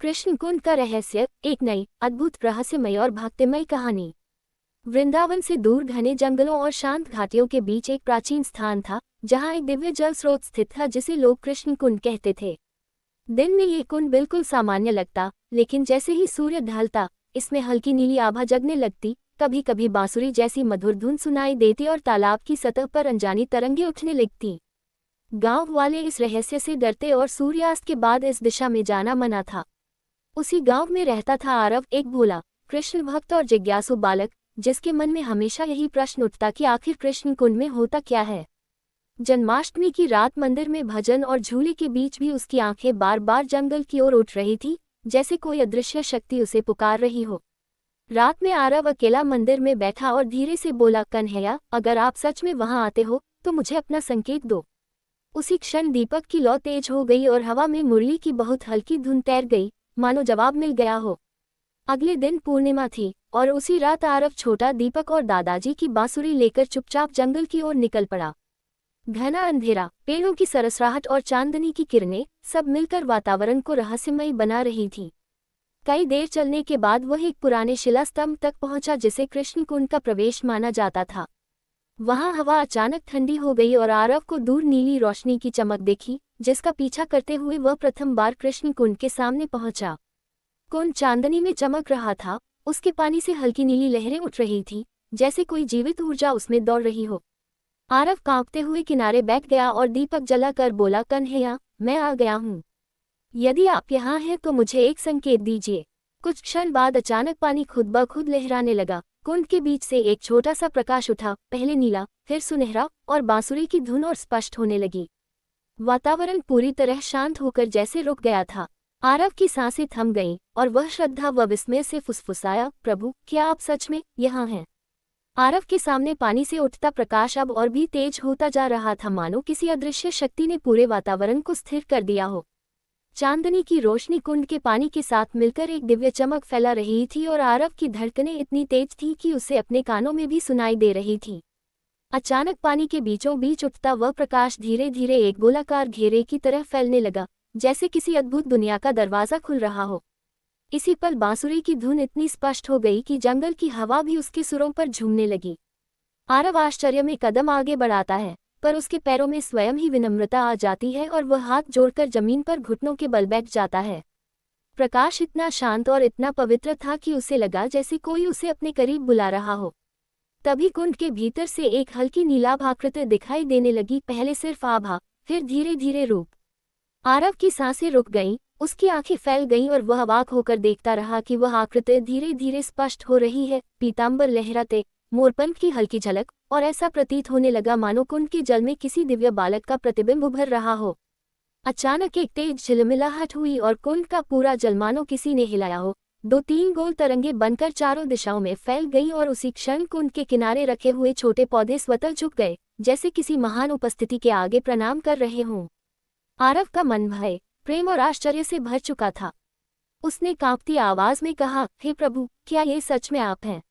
कृष्ण कुंड का रहस्य, एक नई अद्भुत रहस्यमय और भक्तिमय कहानी। वृंदावन से दूर घने जंगलों और शांत घाटियों के बीच एक प्राचीन स्थान था, जहां एक दिव्य जल स्रोत स्थित था जिसे लोग कृष्ण कुंड कहते थे। दिन में ये कुंड बिल्कुल सामान्य लगता, लेकिन जैसे ही सूर्य ढलता, इसमें हल्की नीली आभा जगने लगती। कभी कभी बांसुरी जैसी मधुर धुन सुनाई देती और तालाब की सतह पर अनजानी तरंगें उठने लगती। गांव वाले इस रहस्य से डरते और सूर्यास्त के बाद इस दिशा में जाना मना था। उसी गांव में रहता था आरव, एक भोला, कृष्ण भक्त और जिज्ञासु बालक, जिसके मन में हमेशा यही प्रश्न उठता कि आखिर कृष्ण कुंड में होता क्या है। जन्माष्टमी की रात मंदिर में भजन और झूले के बीच भी उसकी आंखें बार बार जंगल की ओर उठ रही थी, जैसे कोई अदृश्य शक्ति उसे पुकार रही हो। रात में आरव अकेला मंदिर में बैठा और धीरे से बोला, कन्हैया, अगर आप सच में वहां आते हो तो मुझे अपना संकेत दो। उसी क्षण दीपक की लौ तेज हो गई और हवा में मुरली की बहुत हल्की धुन तैर गई, मानो जवाब मिल गया हो। अगले दिन पूर्णिमा थी और उसी रात आरव छोटा दीपक और दादाजी की बांसुरी लेकर चुपचाप जंगल की ओर निकल पड़ा। घना अंधेरा, पेड़ों की सरसराहट और चांदनी की किरणें सब मिलकर वातावरण को रहस्यमय बना रही थी। कई देर चलने के बाद वह एक पुराने शिलास्तंभ तक पहुंचा जिसे कृष्ण कुंड का प्रवेश माना जाता था। वहां हवा अचानक ठंडी हो गई और आरव को दूर नीली रोशनी की चमक देखी, जिसका पीछा करते हुए वह प्रथम बार कृष्ण कुंड के सामने पहुंचा। कुंड चांदनी में चमक रहा था, उसके पानी से हल्की नीली लहरें उठ रही थी, जैसे कोई जीवित ऊर्जा उसमें दौड़ रही हो। आरव कांपते हुए किनारे बैठ गया और दीपक जलाकर बोला, कन्हैया, मैं आ गया हूँ। यदि आप यहाँ हैं तो मुझे एक संकेत दीजिए। कुछ क्षण बाद अचानक पानी खुद ब खुद लहराने लगा। कुंड के बीच से एक छोटा सा प्रकाश उठा, पहले नीला, फिर सुनहरा, और बांसुरी की धुन और स्पष्ट होने लगी। वातावरण पूरी तरह शांत होकर जैसे रुक गया था। आरव की सांसें थम गईं और वह श्रद्धा व विस्मय से फुसफुसाया, प्रभु, क्या आप सच में यहाँ हैं? आरव के सामने पानी से उठता प्रकाश अब और भी तेज होता जा रहा था, मानो किसी अदृश्य शक्ति ने पूरे वातावरण को स्थिर कर दिया हो। चांदनी की रोशनी कुंड के पानी के साथ मिलकर एक दिव्य चमक फैला रही थी और आरव की धड़कनें इतनी तेज थीं कि उसे अपने कानों में भी सुनाई दे रही थी। अचानक पानी के बीचों बीच उठता वह प्रकाश धीरे धीरे एक गोलाकार घेरे की तरह फैलने लगा, जैसे किसी अद्भुत दुनिया का दरवाजा खुल रहा हो। इसी पल बांसुरी की धुन इतनी स्पष्ट हो गई कि जंगल की हवा भी उसके सुरों पर झूमने लगी। आरव आश्चर्य में कदम आगे बढ़ाता है, पर उसके पैरों में स्वयं ही विनम्रता आ जाती है और वह हाथ जोड़कर जमीन पर घुटनों के बल बैठ जाता है। प्रकाश इतना शांत और इतना पवित्र था कि उसे लगा जैसे कोई उसे अपने करीब बुला रहा हो। तभी कुंड के भीतर से एक हल्की नीलाभ आकृति दिखाई देने लगी, पहले सिर्फ आभा, फिर धीरे धीरे रूप। आरव की सांसें रुक गईं, उसकी आंखें फैल गईं और वह अवाक होकर देखता रहा कि वह आकृति धीरे धीरे स्पष्ट हो रही है। पीतांबर लहराते, मोरपंख की हल्की झलक, और ऐसा प्रतीत होने लगा मानो कुंड के जल में किसी दिव्य बालक का प्रतिबिंब उभर रहा हो। अचानक एक तेज झिलमिलाहट हुई और कुंड का पूरा जल मानो किसी ने हिलाया हो। दो तीन गोल तरंगे बनकर चारों दिशाओं में फैल गईं और उसी क्षण कुंड के किनारे रखे हुए छोटे पौधे स्वतः झुक गए, जैसे किसी महान उपस्थिति के आगे प्रणाम कर रहे हों। आरव का मन भय, प्रेम और आश्चर्य से भर चुका था। उसने कांपती आवाज में कहा, हे प्रभु, क्या ये सच में आप हैं?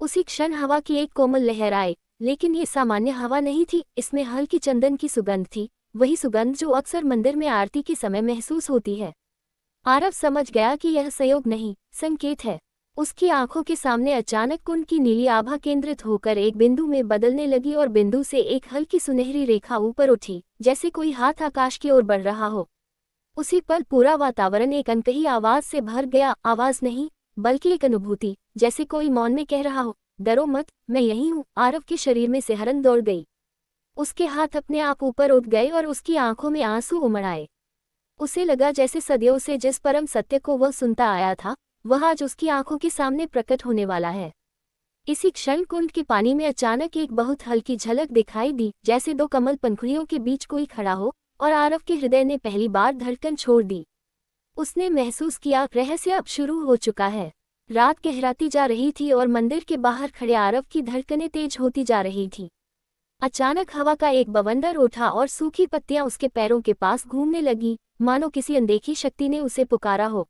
उसी क्षण हवा की एक कोमल लहर आई, लेकिन ये सामान्य हवा नहीं थी, इसमें हल्की चंदन की सुगंध थी, वही सुगंध जो अक्सर मंदिर में आरती के समय महसूस होती है। आरव समझ गया कि यह संयोग नहीं, संकेत है। उसकी आंखों के सामने अचानक कुंड की नीली आभा केंद्रित होकर एक बिंदु में बदलने लगी और बिंदु से एक हल्की सुनहरी रेखा ऊपर उठी, जैसे कोई हाथ आकाश की ओर बढ़ रहा हो। उसी पल पूरा वातावरण एक अनकही आवाज से भर गया, आवाज नहीं बल्कि एक अनुभूति, जैसे कोई मौन में कह रहा हो, डरो मत, मैं यही हूँ। आरव के शरीर में सिहरन दौड़ गई। उसके हाथ अपने आप ऊपर उठ गए और उसकी आंखों में आंसू उमड़ आए। उसे लगा जैसे सदियों से जिस परम सत्य को वह सुनता आया था, वह आज उसकी आंखों के सामने प्रकट होने वाला है। इसी क्षण कुंड के पानी में अचानक एक बहुत हल्की झलक दिखाई दी, जैसे दो कमल पंखुड़ियों के बीच कोई खड़ा हो, और आरव के हृदय ने पहली बार धड़कन छोड़ दी। उसने महसूस किया, रहस्य अब शुरू हो चुका है। रात गहराती जा रही थी और मंदिर के बाहर खड़े आरव की धड़कनें तेज होती जा रही थीं। अचानक हवा का एक बवंडर उठा और सूखी पत्तियां उसके पैरों के पास घूमने लगीं, मानो किसी अनदेखी शक्ति ने उसे पुकारा हो।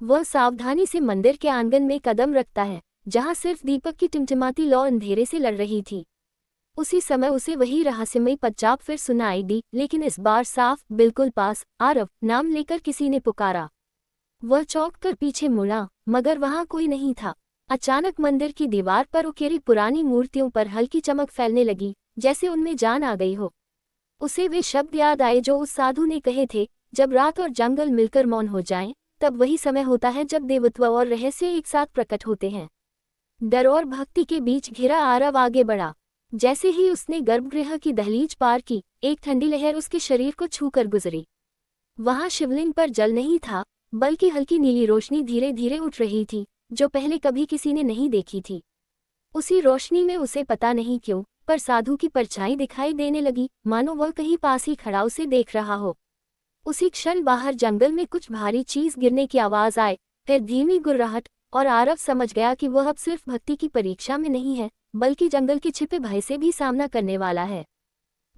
वह सावधानी से मंदिर के आंगन में कदम रखता है, जहां सिर्फ दीपक की टिमटिमाती लौ अंधेरे से लड़ रही थी। उसी समय उसे वही रहस्यमयी पदचाप फिर सुनाई दी, लेकिन इस बार साफ, बिल्कुल पास। आरव, नाम लेकर किसी ने पुकारा। वह चौंक कर पीछे मुड़ा, मगर वहां कोई नहीं था। अचानक मंदिर की दीवार पर उकेरी पुरानी मूर्तियों पर हल्की चमक फैलने लगी, जैसे उनमें जान आ गई हो। उसे वे शब्द याद आए जो उस साधु ने कहे थे, जब रात और जंगल मिलकर मौन हो जाएं, तब वही समय होता है जब देवत्व और रहस्य एक साथ प्रकट होते हैं। डर और भक्ति के बीच घिरा आरव आगे बढ़ा। जैसे ही उसने गर्भगृह की दहलीज पार की, एक ठंडी लहर उसके शरीर को छूकर गुजरी। वहां शिवलिंग पर जल नहीं था, बल्कि हल्की नीली रोशनी धीरे धीरे उठ रही थी, जो पहले कभी किसी ने नहीं देखी थी। उसी रोशनी में उसे पता नहीं क्यों, पर साधु की परछाई दिखाई देने लगी, मानो वह कहीं पास ही खड़ा उसे देख रहा हो। उसी क्षण बाहर जंगल में कुछ भारी चीज गिरने की आवाज आए, फिर धीमी गुर्राहट, और आरव समझ गया कि वह अब सिर्फ भक्ति की परीक्षा में नहीं है, बल्कि जंगल के छिपे भय से भी सामना करने वाला है।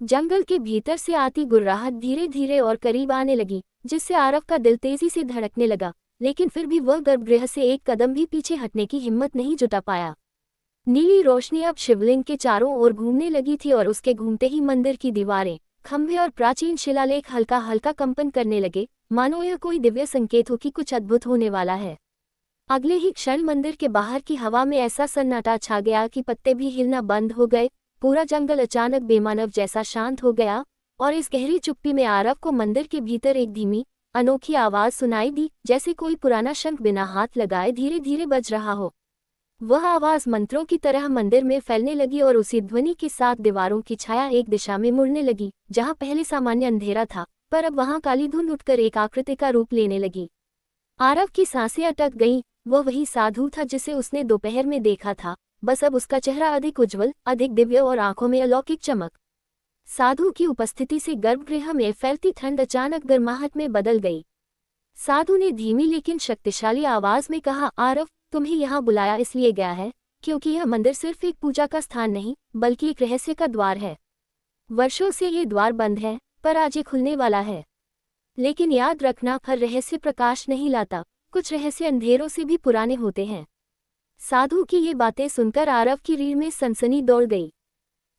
जंगल के भीतर से आती गुर्राहट धीरे धीरे और करीब आने लगी, जिससे आरव का दिल तेजी से धड़कने लगा, लेकिन फिर भी वह गर्भगृह से एक कदम भी पीछे हटने की हिम्मत नहीं जुटा पाया। नीली रोशनी अब शिवलिंग के चारों ओर घूमने लगी थी और उसके घूमते ही मंदिर की दीवारें, खंभे और प्राचीन शिलालेख हल्का हल्का कंपन करने लगे, मानो यह कोई दिव्य संकेत हो कि कुछ अद्भुत होने वाला है। अगले ही क्षण मंदिर के बाहर की हवा में ऐसा सन्नाटा छा गया कि पत्ते भी हिलना बंद हो गए। पूरा जंगल अचानक बेमानव जैसा शांत हो गया, और इस गहरी चुप्पी में आरव को मंदिर के भीतर एक धीमी, अनोखी आवाज सुनाई दी, जैसे कोई पुराना शंख बिना हाथ लगाए धीरे धीरे बज रहा हो। वह आवाज मंत्रों की तरह मंदिर में फैलने लगी और उसी ध्वनि के साथ दीवारों की छाया एक दिशा में मुड़ने लगी। जहां पहले सामान्य अंधेरा था, पर अब वहां काली धुंध उठकर एक आकृति का रूप लेने लगी। आरव की सांसें अटक गईं। वह वही साधु था जिसे उसने दोपहर में देखा था, बस अब उसका चेहरा अधिक उज्जवल, अधिक दिव्य और आंखों में अलौकिक चमक। साधु की उपस्थिति से गर्भगृह में फैलती ठंड अचानक गर्माहट में बदल गई। साधु ने धीमी लेकिन शक्तिशाली आवाज में कहा, आरव, तुम्हें यहाँ बुलाया इसलिए गया है क्योंकि यह मंदिर सिर्फ एक पूजा का स्थान नहीं, बल्कि एक रहस्य का द्वार है। वर्षों से ये द्वार बंद है, पर आज ये खुलने वाला है। लेकिन याद रखना, हर रहस्य प्रकाश नहीं लाता, कुछ रहस्य अंधेरों से भी पुराने होते हैं। साधु की ये बातें सुनकर आरव की रीढ़ में सनसनी दौड़ गई।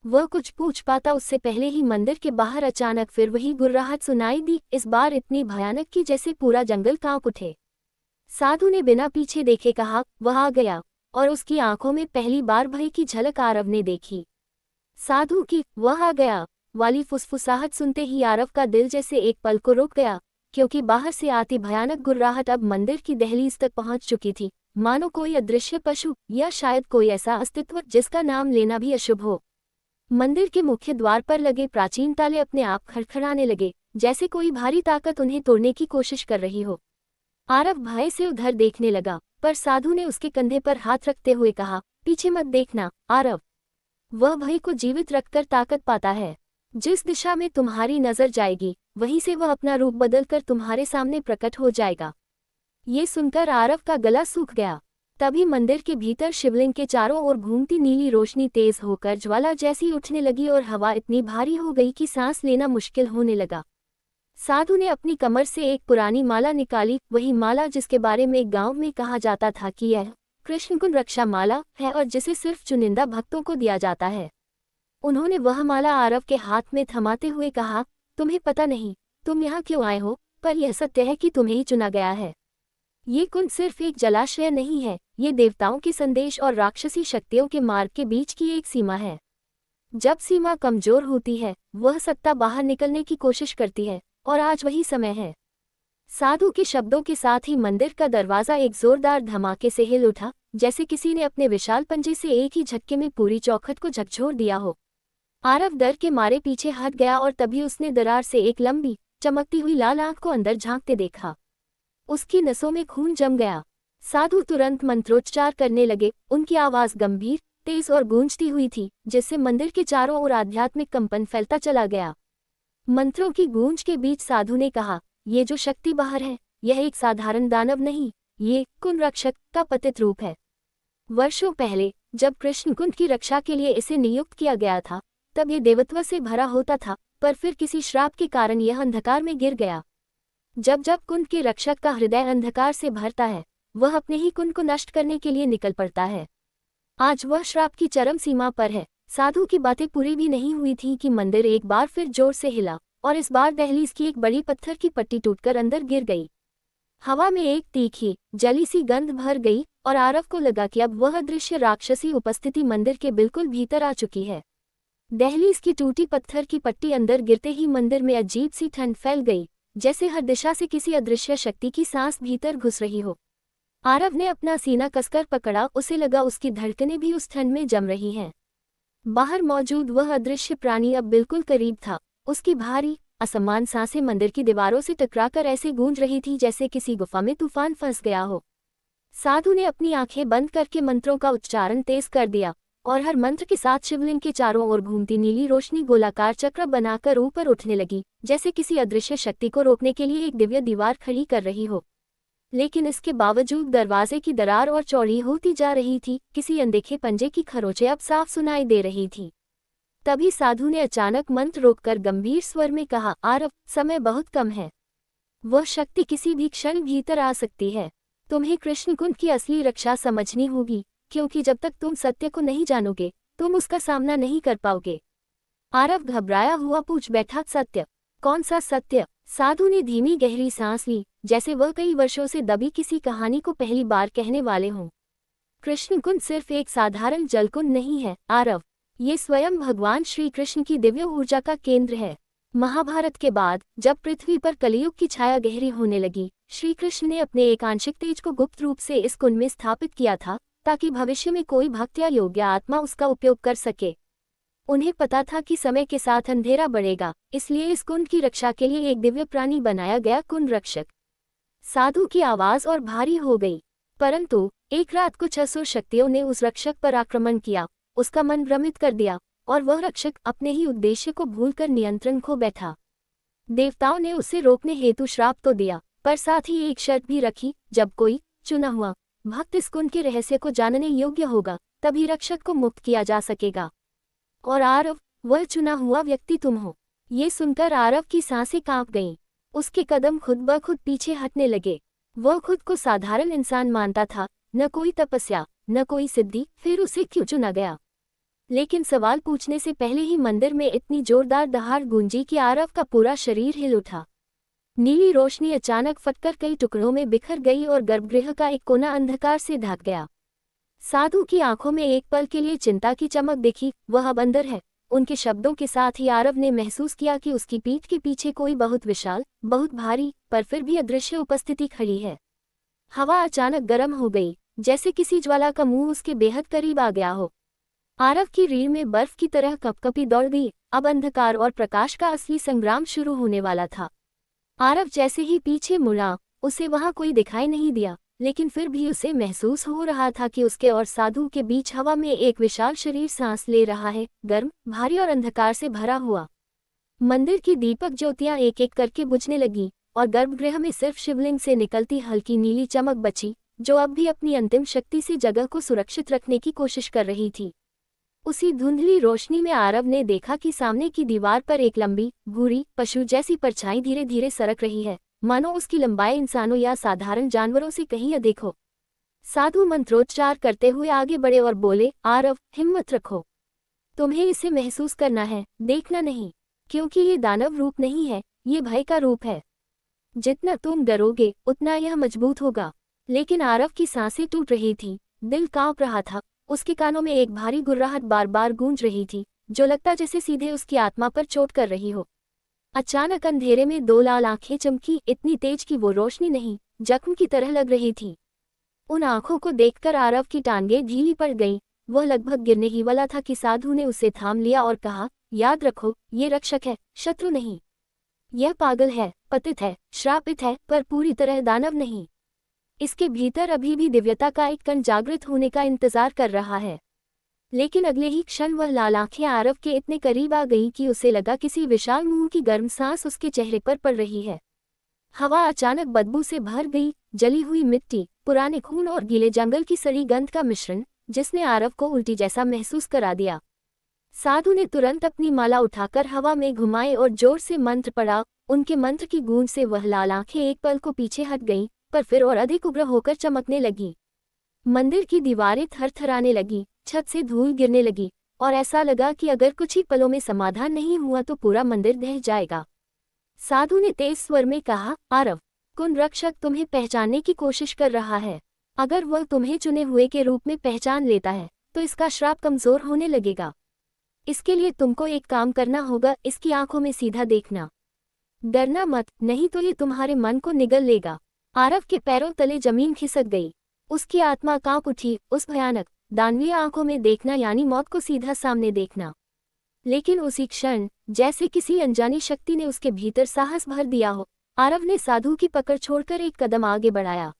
वह कुछ पूछ पाता उससे पहले ही मंदिर के बाहर अचानक फिर वही गुर्राहट सुनाई दी, इस बार इतनी भयानक कि जैसे पूरा जंगल कांप उठे। साधु ने बिना पीछे देखे कहा, वह आ गया, और उसकी आंखों में पहली बार भय की झलक आरव ने देखी। साधु की वह आ गया वाली फुसफुसाहट सुनते ही आरव का दिल जैसे एक पल को रुक गया, क्योंकि बाहर से आती भयानक गुर्राहट अब मंदिर की दहलीज तक पहुंच चुकी थी, मानो कोई अदृश्य पशु या शायद कोई ऐसा अस्तित्व जिसका नाम लेना भी अशुभ हो। मंदिर के मुख्य द्वार पर लगे प्राचीन ताले अपने आप खड़खड़ाने लगे, जैसे कोई भारी ताकत उन्हें तोड़ने की कोशिश कर रही हो। आरव भय से उधर देखने लगा, पर साधु ने उसके कंधे पर हाथ रखते हुए कहा, पीछे मत देखना आरव। वह भय को जीवित रखकर ताकत पाता है। जिस दिशा में तुम्हारी नजर जाएगी, वहीं से वह अपना रूप बदलकर तुम्हारे सामने प्रकट हो जाएगा। ये सुनकर आरव का गला सूख गया। तभी मंदिर के भीतर शिवलिंग के चारों ओर घूमती नीली रोशनी तेज होकर ज्वाला जैसी उठने लगी और हवा इतनी भारी हो गई कि सांस लेना मुश्किल होने लगा। साधु ने अपनी कमर से एक पुरानी माला निकाली, वही माला जिसके बारे में गांव में कहा जाता था कि यह कृष्णकुंड रक्षा माला है और जिसे सिर्फ चुनिंदा भक्तों को दिया जाता है। उन्होंने वह माला आरव के हाथ में थमाते हुए कहा, तुम्हें पता नहीं तुम यहाँ क्यों आए हो, पर यह सत्य है कि तुम्हें ही चुना गया है। ये कुंड सिर्फ एक जलाशय नहीं है, ये देवताओं के संदेश और राक्षसी शक्तियों के मार्ग के बीच की एक सीमा है। जब सीमा कमजोर होती है, वह सत्ता बाहर निकलने की कोशिश करती है, और आज वही समय है। साधु के शब्दों के साथ ही मंदिर का दरवाजा एक जोरदार धमाके से हिल उठा, जैसे किसी ने अपने विशाल पंजे से एक ही झटके में पूरी चौखट को झकझोर दिया हो। आरव डर के मारे पीछे हट गया और तभी उसने दरार से एक लंबी, चमकती हुई लाल आंख को अंदर झांकते देखा। उसकी नसों में खून जम गया। साधु तुरंत मंत्रोच्चार करने लगे, उनकी आवाज गंभीर, तेज और गूंजती हुई थी, जिससे मंदिर के चारों ओर आध्यात्मिक कंपन फैलता चला गया। मंत्रों की गूंज के बीच साधु ने कहा, ये जो शक्ति बाहर है, यह एक साधारण दानव नहीं, ये कुंड रक्षक का पतित रूप है। वर्षों पहले जब कृष्णकुंड की रक्षा के लिए इसे नियुक्त किया गया था, तब ये देवत्व से भरा होता था, पर फिर किसी श्राप के कारण यह अंधकार में गिर गया। जब जब कुंड के रक्षक का हृदय अंधकार से भरता है, वह अपने ही कुंड को नष्ट करने के लिए निकल पड़ता है। आज वह श्राप की चरम सीमा पर है। साधु की बातें पूरी भी नहीं हुई थीं कि मंदिर एक बार फिर जोर से हिला, और इस बार दहलीज की एक बड़ी पत्थर की पट्टी टूटकर अंदर गिर गई। हवा में एक तीखी जली सी गंध भर गई और आरव को लगा कि अब वह अदृश्य राक्षसी उपस्थिति मंदिर के बिल्कुल भीतर आ चुकी है। दहलीज की टूटी पत्थर की पट्टी अंदर गिरते ही मंदिर में अजीब सी ठंड फैल गई, जैसे हर दिशा से किसी अदृश्य शक्ति की सांस भीतर घुस रही हो। आरव ने अपना सीना कसकर पकड़ा, उसे लगा उसकी धड़कनें भी उस ठंड में जम रही हैं। बाहर मौजूद वह अदृश्य प्राणी अब बिल्कुल करीब था। उसकी भारी असमान सांसें मंदिर की दीवारों से टकराकर ऐसे गूंज रही थी जैसे किसी गुफा में तूफान फंस गया हो। साधु ने अपनी आंखें बंद करके मंत्रों का उच्चारण तेज कर दिया और हर मंत्र के साथ शिवलिंग के चारों ओर घूमती नीली रोशनी गोलाकार चक्र बनाकर ऊपर उठने लगी, जैसे किसी अदृश्य शक्ति को रोकने के लिए एक दिव्य दीवार खड़ी कर रही हो। लेकिन इसके बावजूद दरवाजे की दरार और चौड़ी होती जा रही थी, किसी अनदेखे पंजे की खरोंचें अब साफ सुनाई दे रही थी। तभी साधु ने अचानक मंत्र रोककर गंभीर स्वर में कहा, आरव, समय बहुत कम है। वह शक्ति किसी भी क्षण भीतर आ सकती है। तुम्हें कृष्णकुंड की असली रक्षा समझनी होगी, क्योंकि जब तक तुम सत्य को नहीं जानोगे तुम उसका सामना नहीं कर पाओगे। आरव घबराया हुआ पूछ बैठा, सत्य? कौन सा सत्य? साधु ने धीमी गहरी सांस ली, जैसे वह कई वर्षों से दबी किसी कहानी को पहली बार कहने वाले हों। कृष्णकुंड सिर्फ एक साधारण जलकुंड नहीं है आरव, ये स्वयं भगवान श्री कृष्ण की दिव्य ऊर्जा का केंद्र है। महाभारत के बाद जब पृथ्वी पर कलियुग की छाया गहरी होने लगी, श्री कृष्ण ने अपने एक आंशिक तेज को गुप्त रूप से इस कुंड में स्थापित किया था, ताकि भविष्य में कोई भक्त या योग्य आत्मा उसका उपयोग कर सके। उन्हें पता था कि समय के साथ अंधेरा बढ़ेगा, इसलिए इस कुंड की रक्षा के लिए एक दिव्य प्राणी बनाया गया, कुंड रक्षक। साधु की आवाज और भारी हो गई। परंतु एक रात कुछ असुर शक्तियों ने उस रक्षक पर आक्रमण किया, उसका मन भ्रमित कर दिया और वह रक्षक अपने ही उद्देश्य को भूलकर नियंत्रण खो बैठा। देवताओं ने उसे रोकने हेतु श्राप तो दिया, पर साथ ही एक शर्त भी रखी, जब कोई चुना हुआ भक्त इस कुंड के रहस्य को जानने योग्य होगा तभी रक्षक को मुक्त किया जा सकेगा। और आरव, वह चुना हुआ व्यक्ति तुम हो। ये सुनकर आरव की सांसें कांप गईं। उसके कदम खुद ब खुद पीछे हटने लगे। वह खुद को साधारण इंसान मानता था, न कोई तपस्या, न कोई सिद्धि, फिर उसे क्यों चुना गया? लेकिन सवाल पूछने से पहले ही मंदिर में इतनी जोरदार दहाड़ गूंजी कि आरव का पूरा शरीर हिल उठा। नीली रोशनी अचानक फटकर कई टुकड़ों में बिखर गई और गर्भगृह का एक कोना अंधकार से ढक गया। साधु की आंखों में एक पल के लिए चिंता की चमक दिखी, वह अब अंदर है। उनके शब्दों के साथ ही आरव ने महसूस किया कि उसकी पीठ के पीछे कोई बहुत विशाल, बहुत भारी, पर फिर भी अदृश्य उपस्थिति खड़ी है। हवा अचानक गर्म हो गई, जैसे किसी ज्वाला का मुंह उसके बेहद करीब आ गया हो। आरव की रीढ़ में बर्फ की तरह कपकपी दौड़ गई। अब अंधकार और प्रकाश का असली संग्राम शुरू होने वाला था। आरव जैसे ही पीछे मुड़ा, उसे वहां कोई दिखाई नहीं दिया, लेकिन फिर भी उसे महसूस हो रहा था कि उसके और साधु के बीच हवा में एक विशाल शरीर सांस ले रहा है, गर्म, भारी और अंधकार से भरा हुआ। मंदिर की दीपक ज्योतियां एक एक करके बुझने लगी और गर्भगृह में सिर्फ शिवलिंग से निकलती हल्की नीली चमक बची, जो अब भी अपनी अंतिम शक्ति से जगह को सुरक्षित रखने की कोशिश कर रही थी। उसी धुंधली रोशनी में आरव ने देखा कि सामने की दीवार पर एक लंबी, भूरी, पशु जैसी परछाई धीरे धीरे सरक रही है, मानो उसकी लंबाई इंसानों या साधारण जानवरों से कहीं अधिक हो। साधु मंत्रोच्चार करते हुए आगे बढ़े और बोले, आरव, हिम्मत रखो। तुम्हें इसे महसूस करना है, देखना नहीं, क्योंकि ये दानव रूप नहीं है, ये भय का रूप है। जितना तुम डरोगे उतना यह मजबूत होगा। लेकिन आरव की सांसें टूट रही थी, दिल कांप रहा था। उसके कानों में एक भारी गुर्राहट बार बार गूंज रही थी, जो लगता जैसे सीधे उसकी आत्मा पर चोट कर रही हो। अचानक अंधेरे में दो लाल आंखें चमकी, इतनी तेज कि वो रोशनी नहीं, जख्म की तरह लग रही थी। उन आंखों को देखकर आरव की टांगें ढीली पड़ गईं। वह लगभग गिरने ही वाला था कि साधु ने उसे थाम लिया और कहा, याद रखो, ये रक्षक है, शत्रु नहीं। यह पागल है, पतित है, श्रापित है, पर पूरी तरह दानव नहीं। इसके भीतर अभी भी दिव्यता का एक कण जागृत होने का इंतजार कर रहा है। लेकिन अगले ही क्षण वह लाल आंखें आरव के इतने करीब आ गईं कि उसे लगा किसी विशाल मुंह की गर्म सांस उसके चेहरे पर पड़ रही है। हवा अचानक बदबू से भर गई, जली हुई मिट्टी, पुराने खून और गीले जंगल की सड़ी गंध का मिश्रण, जिसने आरव को उल्टी जैसा महसूस करा दिया। साधु ने तुरंत अपनी माला उठाकर हवा में घुमाई और जोर से मंत्र पढ़ा। उनके मंत्र की गूंज से वह लाल आंखें एक पल को पीछे हट गईं, पर फिर और अधिक उग्र होकर चमकने लगी। मंदिर की दीवारें थरथराने लगी, छत से धूल गिरने लगी और ऐसा लगा कि अगर कुछ ही पलों में समाधान नहीं हुआ तो पूरा मंदिर ढह जाएगा। साधु ने तेज स्वर में कहा, आरव, कुन रक्षक तुम्हें पहचानने की कोशिश कर रहा है। अगर वह तुम्हें चुने हुए के रूप में पहचान लेता है तो इसका श्राप कमजोर होने लगेगा। इसके लिए तुमको एक काम करना होगा, इसकी आंखों में सीधा देखना। डरना मत, नहीं तो ये तुम्हारे मन को निगल लेगा। आरव के पैरों तले जमीन खिसक गई। उसकी आत्मा कांप उठी। उस भयानक दानवीय आंखों में देखना यानी मौत को सीधा सामने देखना। लेकिन उसी क्षण जैसे किसी अनजानी शक्ति ने उसके भीतर साहस भर दिया हो, आरव ने साधु की पकड़ छोड़कर एक कदम आगे बढ़ाया।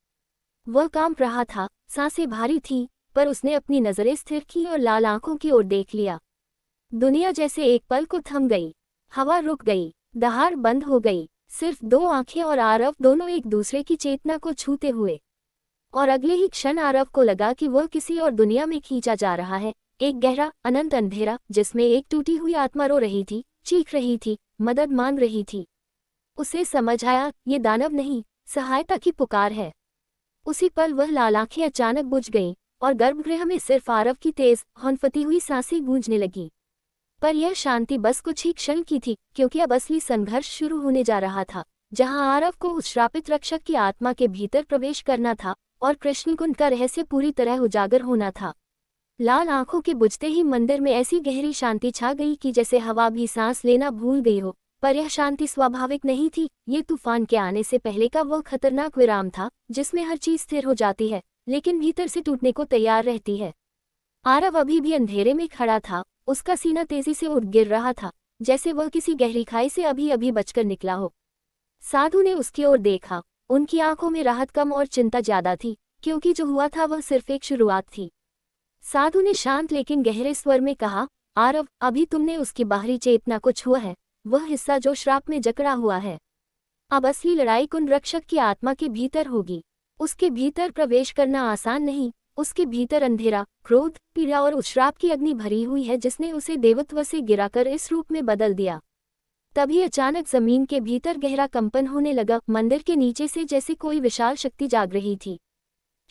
वह कांप रहा था, सांसें भारी थीं, पर उसने अपनी नजरें स्थिर की और लाल आंखों की ओर देख लिया। दुनिया जैसे एक पल को थम गई। हवा रुक गई, दहाड़ बंद हो गई। सिर्फ दो आंखें और आरव दोनों एक दूसरे की चेतना को छूते हुए। और अगले ही क्षण आरव को लगा कि वह किसी और दुनिया में खींचा जा रहा है। एक गहरा अनंत अंधेरा जिसमें एक टूटी हुई आत्मा रो रही थी, चीख रही थी, मदद मांग रही थी। उसे समझ आया, ये दानव नहीं, सहायता की पुकार है। उसी पल वह लाल आंखें अचानक बुझ गईं और गर्भगृह में सिर्फ आरव की तेज हौंफती हुई सांसें गूंजने लगी। पर यह शांति बस कुछ ही क्षण की थी, क्योंकि अब असली संघर्ष शुरू होने जा रहा था, जहां आरव को उस श्रापित रक्षक की आत्मा के भीतर प्रवेश करना था और कृष्णकुंड का रहस्य पूरी तरह उजागर होना था। लाल आंखों के बुझते ही मंदिर में ऐसी गहरी शांति छा गई कि जैसे हवा भी सांस लेना भूल गई हो। पर यह शांति स्वाभाविक नहीं थी, ये तूफान के आने से पहले का वह खतरनाक विराम था जिसमें हर चीज स्थिर हो जाती है लेकिन भीतर से टूटने को तैयार रहती है। आरव अभी भी अंधेरे में खड़ा था। उसका सीना तेजी से उठ गिर रहा था, जैसे वह किसी गहरी खाई से अभी अभी बचकर निकला हो। साधु ने उसकी ओर देखा। उनकी आंखों में राहत कम और चिंता ज्यादा थी, क्योंकि जो हुआ था वह सिर्फ एक शुरुआत थी। साधु ने शांत लेकिन गहरे स्वर में कहा, आरव, अभी तुमने उसकी बाहरी चेतना को छुआ है, वह हिस्सा जो श्राप में जकड़ा हुआ है। अब असली लड़ाई कुन रक्षक की आत्मा के भीतर होगी। उसके भीतर प्रवेश करना आसान नहीं। उसके भीतर अंधेरा, क्रोध, पीड़ा और उस श्राप की अग्नि भरी हुई है जिसने उसे देवत्व से गिराकर इस रूप में बदल दिया। तभी अचानक जमीन के भीतर गहरा कंपन होने लगा। मंदिर के नीचे से जैसे कोई विशाल शक्ति जाग रही थी।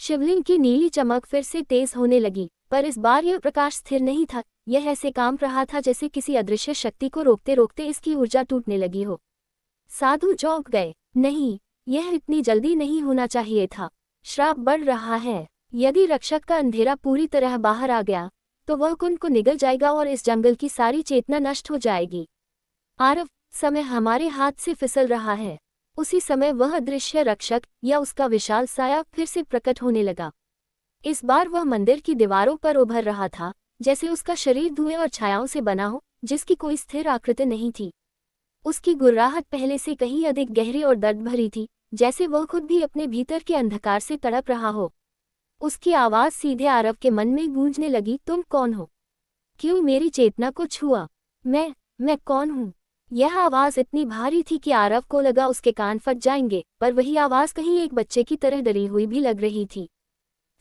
शिवलिंग की नीली चमक फिर से तेज होने लगी, पर इस बार यह प्रकाश स्थिर नहीं था। यह ऐसे कांप रहा था जैसे किसी अदृश्य शक्ति को रोकते रोकते इसकी ऊर्जा टूटने लगी हो। साधु चौंक गए। नहीं, यह इतनी जल्दी नहीं होना चाहिए था। श्राप बढ़ रहा है। यदि रक्षक का अंधेरा पूरी तरह बाहर आ गया तो वह कुंड को निगल जाएगा और इस जंगल की सारी चेतना नष्ट हो जाएगी। आरव, समय हमारे हाथ से फिसल रहा है। उसी समय वह अदृश्य रक्षक या उसका विशाल साया फिर से प्रकट होने लगा। इस बार वह मंदिर की दीवारों पर उभर रहा था, जैसे उसका शरीर धुएं और छायाओं से बना हो, जिसकी कोई स्थिर आकृति नहीं थी। उसकी गुर्राहट पहले से कहीं अधिक गहरी और दर्द भरी थी, जैसे वह खुद भी अपने भीतर के अंधकार से तड़प रहा हो। उसकी आवाज सीधे आरव के मन में गूंजने लगी, तुम कौन हो? क्यों मेरी चेतना को छुआ? मैं कौन हूँ? यह आवाज इतनी भारी थी कि आरव को लगा उसके कान फट जाएंगे, पर वही आवाज कहीं एक बच्चे की तरह डरी हुई भी लग रही थी।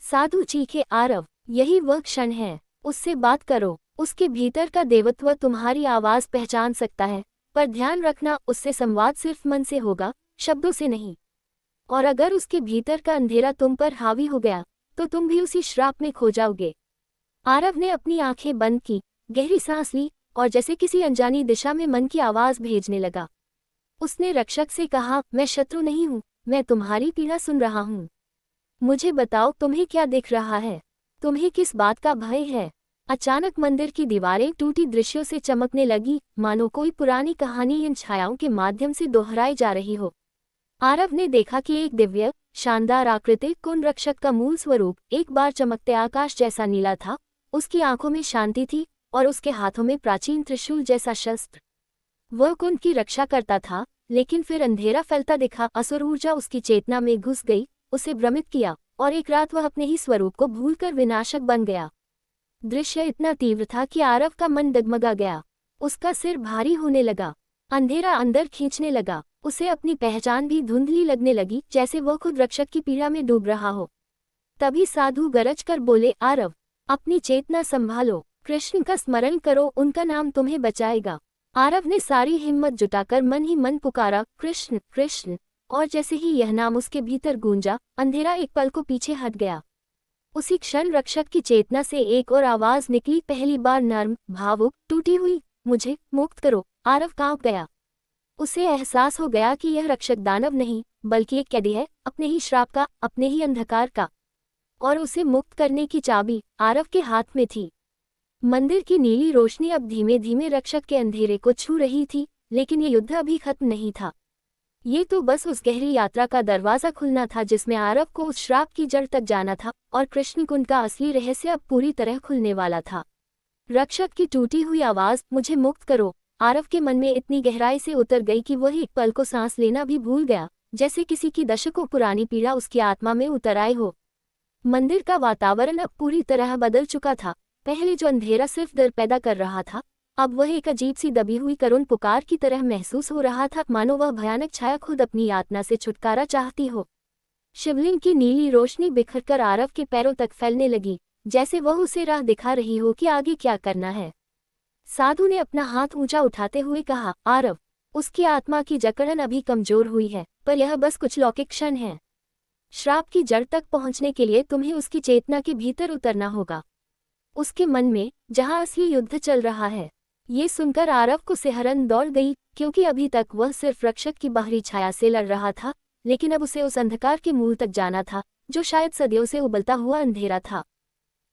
साधु चीखे, आरव, यही वह क्षण है, उससे बात करो। उसके भीतर का देवत्व तुम्हारी आवाज पहचान सकता है, पर ध्यान रखना, उससे संवाद सिर्फ मन से होगा, शब्दों से नहीं। और अगर उसके भीतर का अंधेरा तुम पर हावी हो गया तो तुम भी उसी श्राप में खो जाओगे। आरव ने अपनी आंखें बंद की, गहरी सांस ली और जैसे किसी अनजानी दिशा में मन की आवाज भेजने लगा। उसने रक्षक से कहा, मैं शत्रु नहीं हूँ, मैं तुम्हारी पीड़ा सुन रहा हूँ। मुझे बताओ, तुम्हें क्या दिख रहा है? तुम्हें किस बात का भय है? अचानक मंदिर की दीवारें टूटी दृश्यों से चमकने लगी, मानो कोई पुरानी कहानी इन छायाओं के माध्यम से दोहराई जा रही हो। आरव ने देखा कि एक दिव्य शानदार आकृति कुंड रक्षक का मूल स्वरूप एक बार चमकते आकाश जैसा नीला था। उसकी आंखों में शांति थी और उसके हाथों में प्राचीन त्रिशूल जैसा शस्त्र। वह कुंड की रक्षा करता था, लेकिन फिर अंधेरा फैलता दिखा। असुर ऊर्जा उसकी चेतना में घुस गई, उसे भ्रमित किया और एक रात वह अपने ही स्वरूप को भूलकर विनाशक बन गया। दृश्य इतना तीव्र था कि आरव का मन डगमगा गया। उसका सिर भारी होने लगा, अंधेरा अंदर खींचने लगा। उसे अपनी पहचान भी धुंधली लगने लगी, जैसे वह खुद रक्षक की पीड़ा में डूब रहा हो। तभी साधु गरज कर बोले, आरव, अपनी चेतना संभालो, कृष्ण का स्मरण करो, उनका नाम तुम्हें बचाएगा। आरव ने सारी हिम्मत जुटाकर मन ही मन पुकारा, कृष्ण कृष्ण, और जैसे ही यह नाम उसके भीतर गूंजा, अंधेरा एक पल को पीछे हट गया। उसी क्षण रक्षक की चेतना से एक और आवाज निकली, पहली बार नर्म, भावुक, टूटी हुई, मुझे मुक्त करो। आरव कांप गया। उसे एहसास हो गया कि यह रक्षक दानव नहीं, बल्कि एक कैदी है, अपने ही श्राप का, अपने ही अंधकार का। और उसे मुक्त करने की चाबी आरव के हाथ में थी। मंदिर की नीली रोशनी अब धीमे धीमे रक्षक के अंधेरे को छू रही थी, लेकिन ये युद्ध अभी खत्म नहीं था। ये तो बस उस गहरी यात्रा का दरवाजा खुलना था जिसमें आरव को उस श्राप की जड़ तक जाना था, और कृष्णकुंड का असली रहस्य अब पूरी तरह खुलने वाला था। रक्षक की टूटी हुई आवाज, मुझे मुक्त करो, आरव के मन में इतनी गहराई से उतर गई कि वह एक पल को सांस लेना भी भूल गया, जैसे किसी की दशकों पुरानी पीड़ा उसकी आत्मा में उतर आई हो। मंदिर का वातावरण अब पूरी तरह बदल चुका था। पहले जो अंधेरा सिर्फ डर पैदा कर रहा था, अब वह एक अजीब सी दबी हुई करुण पुकार की तरह महसूस हो रहा था, मानो वह भयानक छाया खुद अपनी यातना से छुटकारा चाहती हो। शिवलिंग की नीली रोशनी बिखरकर आरव के पैरों तक फैलने लगी, जैसे वह उसे राह दिखा रही हो कि आगे क्या करना है। साधु ने अपना हाथ ऊंचा उठाते हुए कहा, आरव, उसकी आत्मा की जकड़न अभी कमजोर हुई है, पर यह बस कुछ लौकिक क्षण है। श्राप की जड़ तक पहुंचने के लिए तुम्हें उसकी चेतना के भीतर उतरना होगा, उसके मन में, जहां असली युद्ध चल रहा है। ये सुनकर आरव को सिहरन दौड़ गई, क्योंकि अभी तक वह सिर्फ रक्षक की बाहरी छाया से लड़ रहा था, लेकिन अब उसे उस अंधकार के मूल तक जाना था, जो शायद सदियों से उबलता हुआ अंधेरा था।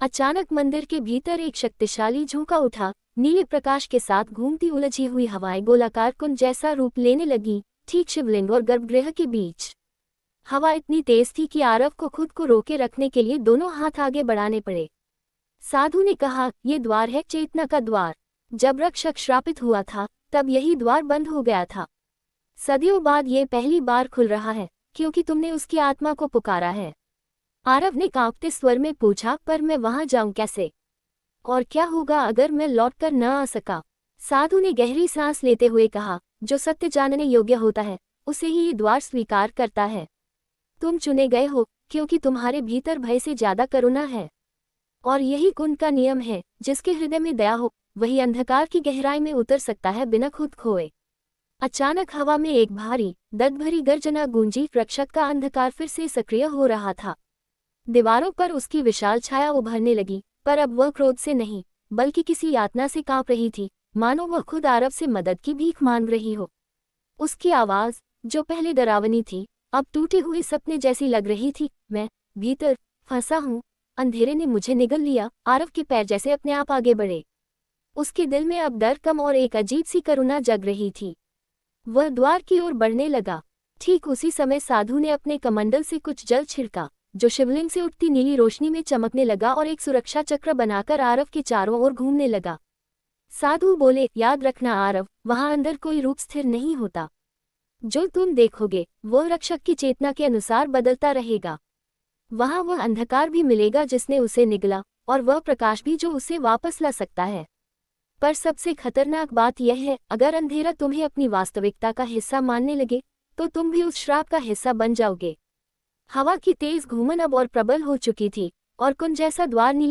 अचानक मंदिर के भीतर एक शक्तिशाली झोंका उठा, नीले प्रकाश के साथ घूमती उलझी हुई हवाएं गोलाकार कुंड जैसा रूप लेने लगी, ठीक शिवलिंग और गर्भगृह के बीच। हवा इतनी तेज थी कि आरव को खुद को रोके रखने के लिए दोनों हाथ आगे बढ़ाने पड़े। साधु ने कहा, ये द्वार है, चेतना का द्वार। जब रक्षक श्रापित हुआ था, तब यही द्वार बंद हो गया था। सदियों बाद ये पहली बार खुल रहा है, क्योंकि तुमने उसकी आत्मा को पुकारा है। आरव ने कांपते स्वर में पूछा, पर मैं वहां जाऊं कैसे? और क्या होगा अगर मैं लौटकर न आ सका? साधु ने गहरी सांस लेते हुए कहा, जो सत्य जानने योग्य होता है, उसे ही ये द्वार स्वीकार करता है। तुम चुने गए हो, क्योंकि तुम्हारे भीतर भय से ज्यादा करुणा है। और यही कुंड का नियम है, जिसके हृदय में दया हो, वही अंधकार की गहराई में उतर सकता है बिना खुद खोए। अचानक हवा में एक भारी, दर्द भरी गर्जना गूंजी। रक्षक का अंधकार फिर से सक्रिय हो रहा था। दीवारों पर उसकी विशाल छाया उभरने लगी, पर अब वह क्रोध से नहीं, बल्कि किसी यातना से कांप रही थी, मानो वह खुद आरव से मदद की भीख मांग रही हो। उसकी आवाज, जो पहले डरावनी थी, अब टूटे हुए सपने जैसी लग रही थी। मैं भीतर फंसा हूँ, अंधेरे ने मुझे निगल लिया। आरव के पैर जैसे अपने आप आगे बढ़े। उसके दिल में अब डर कम और एक अजीब सी करुणा जग रही थी। वह द्वार की ओर बढ़ने लगा। ठीक उसी समय साधु ने अपने कमंडल से कुछ जल छिड़का, जो शिवलिंग से उठती नीली रोशनी में चमकने लगा और एक सुरक्षा चक्र बनाकर आरव के चारों ओर घूमने लगा। साधु बोले, याद रखना आरव, वहां अंदर कोई रूप स्थिर नहीं होता। जो तुम देखोगे, वह रक्षक की चेतना के अनुसार बदलता रहेगा। वहां वह अंधकार भी मिलेगा जिसने उसे निगला, और वह प्रकाश भी जो उसे वापस ला सकता है। पर सबसे खतरनाक बात यह है, अगर अंधेरा तुम्हें अपनी वास्तविकता का हिस्सा मानने लगे, तो तुम भी उस श्राप का हिस्सा बन जाओगे। हवा की तेज घूमन अब और प्रबल हो चुकी थी, और कुंज जैसा द्वार नीले